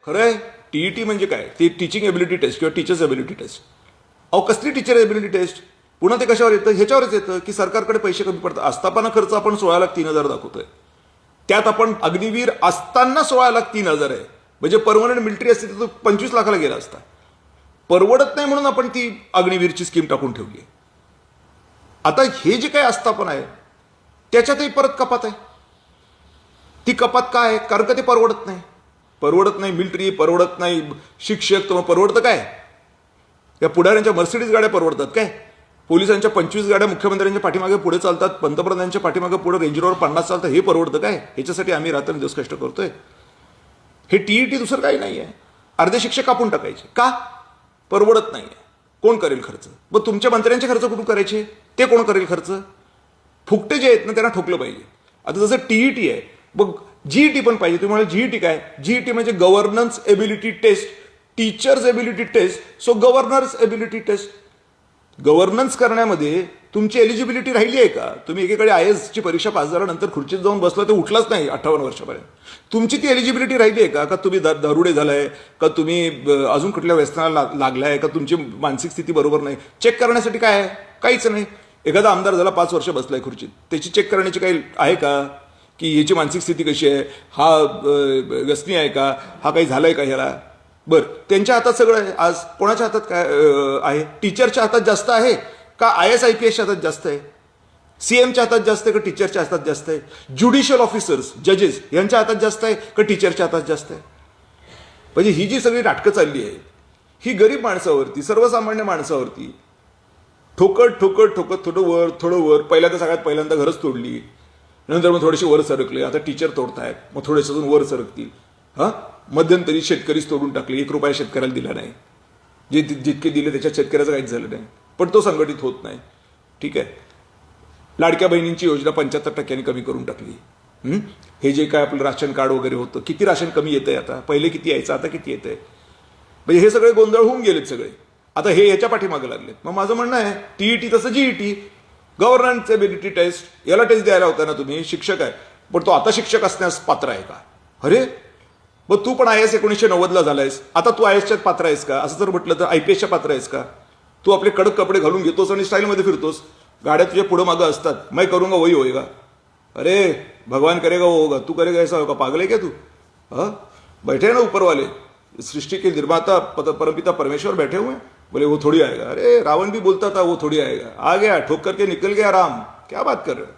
खरं आहे. टीईटी म्हणजे काय? ते टीचिंग एबिलिटी टेस्ट किंवा टीचर्स एबिलिटी टेस्ट. अहो कसली टीचर एबिलिटी टेस्ट? पुन्हा ते कशावर येतं? ह्याच्यावरच येतं की सरकारकडे पैसे कमी पडतात. आस्थापना खर्च आपण 16,03,000 दाखवतोय. त्यात आपण अग्निवीर असताना 16,03,000 आहे. म्हणजे परमनंट मिलिटरी असते तर तो 25 लाखाला गेला असता. परवडत नाही म्हणून आपण ती अग्निवीरची स्कीम टाकून ठेवली. आता हे जे काही आस्थापना आहे त्याच्यातही परत कपात आहे. ती कपात काय आहे? कारण का ते परवडत नाही. परवडत नाही मिलिटरी, परवडत नाही शिक्षक, तर मग परवडतं काय? या पुढाऱ्यांच्या मर्सिडीज गाड्या परवडतात काय? पोलिसांच्या 25 गाड्या मुख्यमंत्र्यांच्या पाठीमागे पुढे चालतात, पंतप्रधानांच्या पाठीमागे पुढे रेंजरोवर 50 चालतात. हे परवडतं काय? ह्याच्यासाठी आम्ही रात्रंदिवस कष्ट करतोय. हे टीईटी दुसरं काही नाही आहे. अर्धे शिक्षक कापून टाकायचे का? परवडत नाही. कोण करेल खर्च? मग तुमच्या मंत्र्यांचे खर्च कुठून करायचे? ते कोण करेल खर्च? फुकटे जे आहेत ना त्यांना ठोकलं पाहिजे. आता जसं टीईटी आहे, मग जीईटी पण पाहिजे. तुम्ही म्हणाले जीईटी काय? जीईटी म्हणजे governance ability test, teachers ability test. So governors ability test. Governance करण्यामध्ये तुमची एलिजिबिलिटी राहिली आहे का? तुम्ही एकीकडे IASची परीक्षा पास झाल्यानंतर खुर्चीत जाऊन बसला तर उठलाच नाही 58 वर्षापर्यंत. तुमची ती एलिजिबिलिटी राहिली आहे का? तुम्ही दारुडे झालाय का? तुम्ही अजून कुठल्या व्यसनाला लागलाय का? तुमची मानसिक स्थिती बरोबर नाही. चेक करण्यासाठी काय आहे? काहीच नाही. एखादा आमदार झाला 5 वर्ष बसलाय खुर्चीत, त्याची चेक करण्याची काही आहे का? की याची मानसिक स्थिती कशी आहे? हा व्यसनी आहे का? हा काही झालाय का ह्याला? बरं, त्यांच्या हातात सगळं आहे. आज कोणाच्या हातात काय आहे? टीचरच्या हातात जास्त आहे का IAS IPSच्या हातात जास्त आहे? CMच्या हातात जास्त आहे का टीचरच्या हातात जास्त आहे? ज्युडिशियल ऑफिसर्स, जजेस यांच्या हातात जास्त आहे का टीचरच्या हातात जास्त आहे? म्हणजे ही जी सगळी नाटकं चालली आहे ही गरीब माणसावरती, सर्वसामान्य माणसावरती ठोकत ठोकत ठोकत थोडं वर सगळ्यात पहिल्यांदा घरच तोडली, नंतर मग थोडेसे वर सरकले, आता टीचर तोडतायत, मग थोडेसे अजून वर सरकतील. मध्यंतरी शेतकरीच तोडून टाकले, 1 रुपया शेतकऱ्याला दिला नाही. जितके दिले त्याच्यात शेतकऱ्याचं काहीच झालं नाही, पण तो संघटित होत नाही. ठीक आहे. लाडक्या बहिणींची योजना 75% कमी करून टाकली. हे जे काय आपलं राशन कार्ड वगैरे होतं, किती राशन कमी येतंय आता? पहिले किती यायचं, आता किती येतंय? म्हणजे हे सगळे गोंधळ होऊन गेलेत सगळे. आता हे याच्या पाठीमागे लागलेत. मग माझं म्हणणं आहे टीईटी तसं जीईटी, गव्हर्नन्स एबिलिटी टेस्ट, याला टेस्ट द्यायला होता ना तुम्ही. शिक्षक आहे पण तो आता शिक्षक असण्यास पात्र आहे का? अरे मग तू पण IAS 1990ला झालायस, आता तू IASच्यात पात्र आहेस का? असं जर म्हटलं तर IPSच्या पात्र आहेस का? तू आपले कडक कपडे घालून घेतोस आणि स्टाईलमध्ये फिरतोस, गाड्या तुझ्या पुढं मागं असतात. मैं करूंगा वही होएगा. अरे भगवान करेगा वो होगा, तू करेगा ऐसा होगा? पागल है क्या तू? बैठे ना ऊपर वाले, सृष्टि के निर्माता परमपिता परमेश्वर बैठे हुए हैं, बोले वो थोड़ी आएगा. अरे रावण भी बोलता था वो थोड़ी आएगा. आ गया, ठोक करके निकल गया राम. क्या बात कर रहे हो?